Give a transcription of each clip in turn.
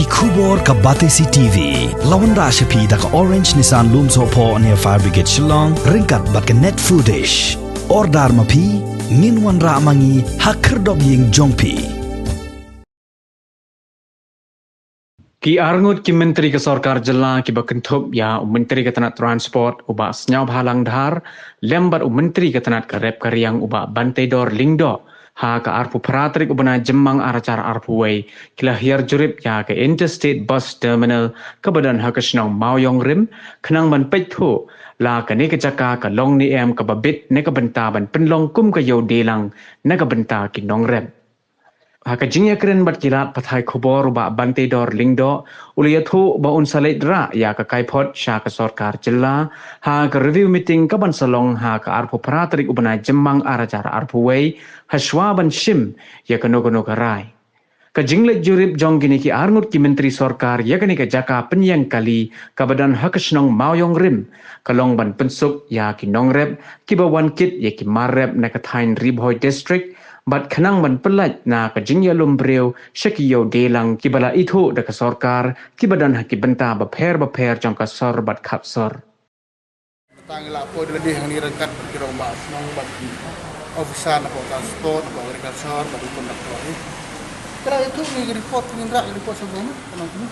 Kubor ka Batesi TV. Lawan Rashapi da ka Orange Nissan Lumso po near Fire Brigade Shillong. Ringkat bat ka net footage. Ordar mapi. Minwan ra mangi hakerdog ying jongpi. Ki arngut ki menteri ke sarkar jela ki bakentup ya menteri ke tanat transport uba senyau halang dhar lembat menteri ke tanat ke rep karyang uba bantai dor lingdo ha ka arpu pratrik ubana jemang aracara arpu wei kila hiar jurip ya ke interstate bus terminal ke badan ha ke senang mauyong rim kenang ban pethu la ke ne ke jaka ke long ni em ke babit ne ke benta ban penlong kum ke yo delang ne ke benta ki nong rem Haka jingya keren bat kilat pathai khobor ba bante dor lingdo uliyathu ba unsalet ra ya ka kaipot sha ka sarkar jilla ha ka review meeting ka ban salong ha ka arpu pratrik ubana jemmang aracara arpu wei haswa ban shim ya ka nogono ka rai ka jinglet jurip jong gini ki arngut ki menteri sarkar ya ka ni ka jaka penyang kali ka badan hakasnong mauyong rim kalong ban pensuk ya ki nongrep ki ba wan kit ya ki marrep na ka thain ribhoi district Bat kenang ban pelat na ka jingya lumbreu syakiyo delang kibala itu da ka sarkar kibadan haki benta baper jong ka sor bat kapsor. Tangila po lebih hani rengkat kira mbak senang bat officer na po transport na po agriculture bat konduktor ni. Kira itu ni report pengindak report sebelum kenang kini.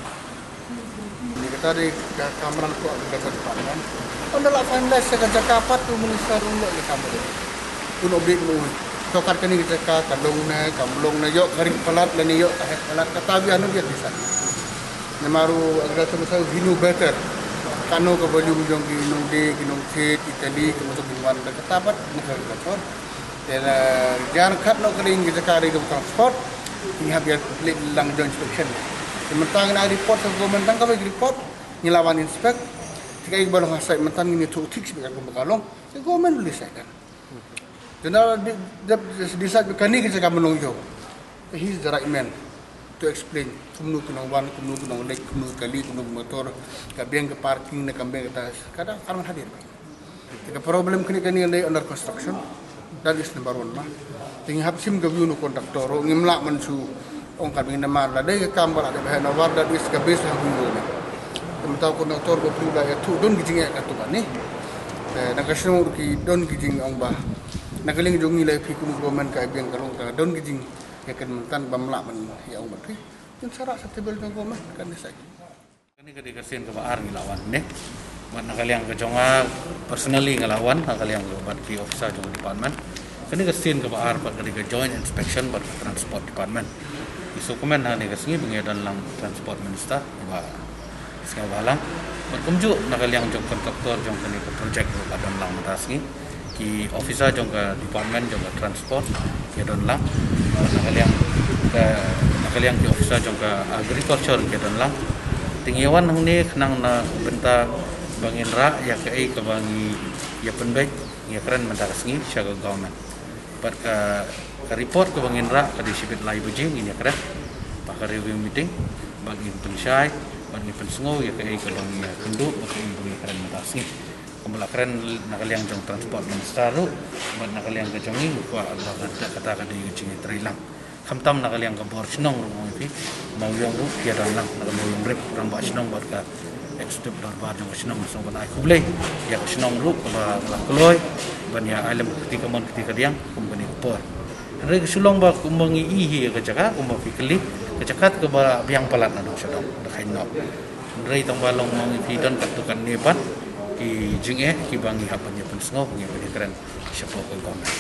Ni kata di kameran po agriculture department. Onda la finalize sa Jakarta tu minister ulok ni kamera. Kuno update mo. Tokat kini kita kadung na kamlong na yok garing pelat dan yok tahet pelat katabi anu dia bisa. Namaru agak sama hinu better. Kano ke baju jong ginung de ginung set Itali kemudian ginwan dan ketapat negara transport. Dan jangan kat no kering kita kari ke transport. Ini hampir pelik lang joint inspection. Sementara na report sa government ka report nilawan inspect. Jika ibadah hasai mentang ini tu tik sebagai pembekalong, government boleh saya kan. General decide kani kita akan menunggu. He's the right man to explain. Kumnu kunang wan, kumnu kunang lek, kumnu kali, kumnu motor, kabeng ke parking, na kabeng ke atas. Kadang karman hadir. Jika problem kini lay under construction, that is number one mah. Tinggal hapsim gabu nu kontraktor, ngimlak mansu, ong kabeng nama lah. Day kambar ada bahan awar, that is kabes lah guru ni. Tementau kontraktor berpuluh dah tu don gijing kat tu kan ni. Nakasno ki don gijing ong bah. Nagaling jong nilai fikun government ka biang kalong ka don gijing yakan mentan bamla man ya umat ri jun sarak sa tebel jong government kan desa kani ka dikasin ka baar ngilawan ne man nagaling ka jonga personally ngalawan nagaling bat ki officer jong department kani kasin ka baar pat ka joint inspection bat transport department isu komen ha ni kasngi bengedan lang transport minister ba sing balang bat kumju nagaling jong kontraktor jong kani ka project badan lang matasngi ki officer jong ka department jong ka transport ke don lang nakaliang ki officer jong ka agriculture ke don lang tingyawan hang ni nang na benta bangin ra ya ka ai ka bangi ya penbek ya keren mendaras ngi sya government pat ka report ka bangin ra ka disibit lai bujing ini keren pak review meeting bagi pensyai bagi pensengo ya ka ai ka bangi kendu bagi keren mendaras ngi Kumula keren nakaliang jong transport ministaru, buat nakaliang ke jongi, kuah Allah kata di ujung terilang. Kamtam nakaliang ke bor senong rumah itu, mau yang ru kia dalam nakaliang rep orang buat senong buat ke ekstub darbar jong senong masuk buat aku boleh, ya senong ru kalau keloy, banyak alam ketika diang kumbani bor. Hari kesulong bak kumbangi ihi ke jaga, kumbangi fikli, ke jakat ke biang palat nado sedang, dekai nok. Hari tong balong mengifi dan katukan nebat. Ki jing ki bangi hapan ya pensengo ngi keren siapa ke government